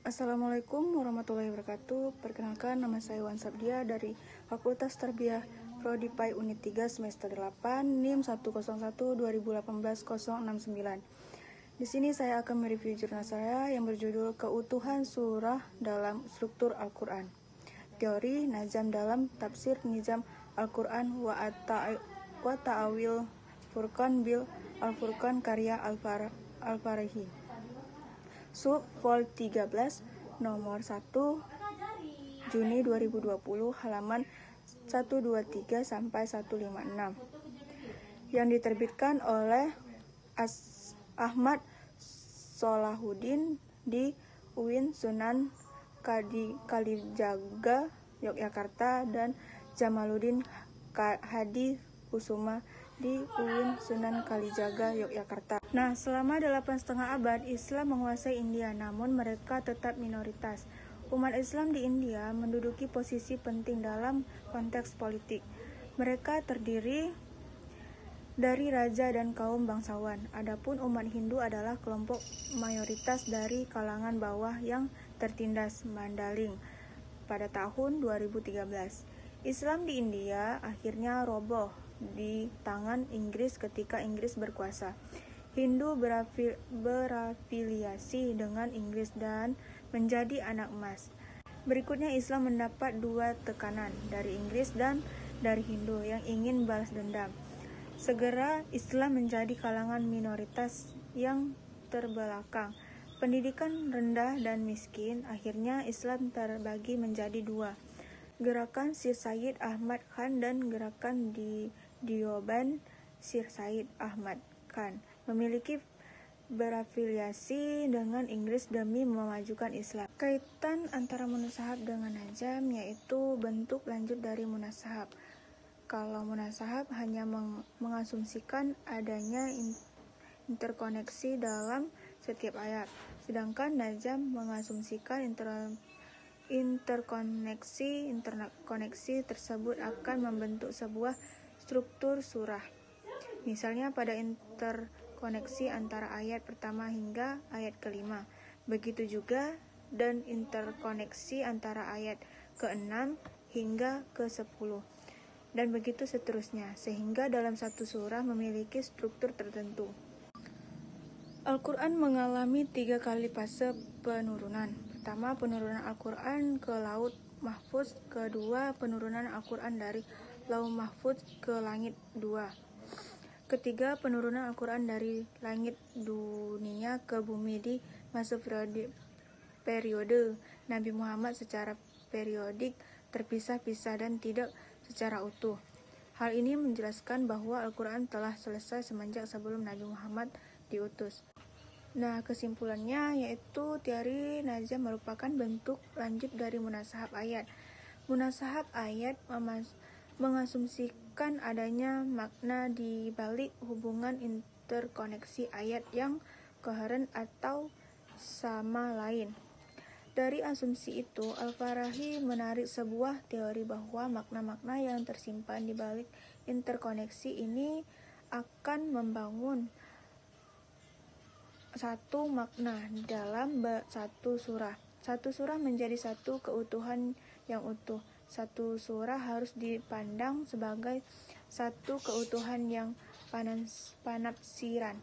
Assalamualaikum warahmatullahi wabarakatuh. Perkenalkan, nama saya Wan Sabdia dari Fakultas Tarbiyah Prodi PAI Unit 3 semester 8 NIM 101-2018-069. Di sini saya akan mereview jurnal saya yang berjudul Keutuhan Surah dalam Struktur Al-Quran. Teori Nazam dalam Tafsir Nizam Al-Quran wa Ta'awil Furqan bil Al-Furqan karya Al-Farahi. Sub Vol 13 nomor 1 Juni 2020 halaman 123 sampai 156 yang diterbitkan oleh Ahmad Solahuddin di UIN Sunan Kalijaga Yogyakarta dan Jamaluddin Hadi Kusuma di UIN Sunan Kalijaga Yogyakarta. Nah, selama 8,5 abad Islam menguasai India, namun mereka tetap minoritas. Umat Islam di India menduduki posisi penting dalam konteks politik. Mereka terdiri dari raja dan kaum bangsawan. Adapun umat Hindu adalah kelompok mayoritas dari kalangan bawah yang tertindas mandaling pada tahun 2013. Islam di India akhirnya roboh di tangan Inggris ketika Inggris berkuasa. Hindu berafiliasi dengan Inggris dan menjadi anak emas. Berikutnya Islam mendapat dua tekanan, dari Inggris dan dari Hindu yang ingin balas dendam. Segera Islam menjadi kalangan minoritas yang terbelakang. Pendidikan rendah dan miskin, akhirnya Islam terbagi menjadi dua. Gerakan Sir Syed Ahmad Khan dan gerakan di Deoband Sir Syed Ahmad Khan memiliki berafiliasi dengan Inggris demi memajukan Islam. Kaitan antara munasahab dengan najam yaitu bentuk lanjut dari munasahab. Kalau munasahab hanya mengasumsikan adanya interkoneksi dalam setiap ayat, sedangkan najam mengasumsikan interkoneksi tersebut akan membentuk sebuah struktur surah. Misalnya pada interkoneksi antara ayat pertama hingga ayat kelima. Begitu juga dan interkoneksi antara ayat ke-6 hingga ke-10. Dan begitu seterusnya, sehingga dalam satu surah memiliki struktur tertentu. Al-Quran mengalami 3 kali fase penurunan. Pertama, penurunan Al-Quran ke Laut Mahfuz. Kedua, penurunan Al-Quran dari Lauh Mahfuz ke langit 2. Ketiga, penurunan Al-Quran dari langit dunia ke bumi di masa periode Nabi Muhammad secara periodik, terpisah-pisah dan tidak secara utuh. Hal ini menjelaskan bahwa Al-Quran telah selesai semenjak sebelum Nabi Muhammad diutus. Nah, kesimpulannya yaitu teori nazam merupakan bentuk lanjut dari munasahab ayat. Munasahab ayat mengasumsikan adanya makna di balik hubungan interkoneksi ayat yang koheren atau sama lain. Dari asumsi itu, Al-Farahi menarik sebuah teori bahwa makna-makna yang tersimpan di balik interkoneksi ini akan membangun satu makna dalam satu surah. Satu surah menjadi satu keutuhan yang utuh. Satu surah harus dipandang sebagai satu keutuhan yang penafsiran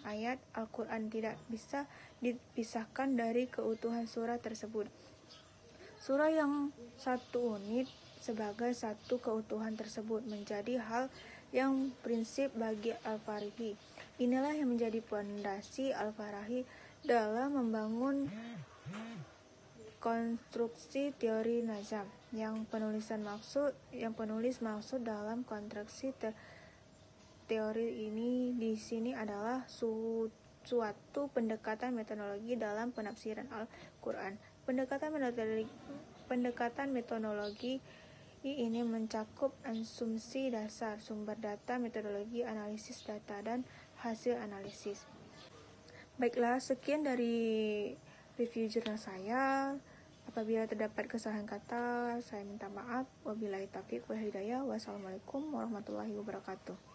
ayat Al-Quran tidak bisa dipisahkan dari keutuhan surah tersebut. Surah yang satu unit sebagai satu keutuhan tersebut menjadi hal yang prinsip bagi Al-Farahi. Inilah yang menjadi pondasi Al-Farahi dalam membangun konstruksi teori nazam yang penulis maksud dalam konstruksi teori ini di sini adalah suatu pendekatan metodologi dalam penafsiran Al-Quran. Pendekatan metodologi ini mencakup asumsi dasar, sumber data, metodologi analisis data, dan hasil analisis. Baiklah, sekian dari review jurnal saya. Apabila terdapat kesalahan kata, saya minta maaf. Wabillahi taufiq wal hidayah. Wassalamualaikum warahmatullahi wabarakatuh.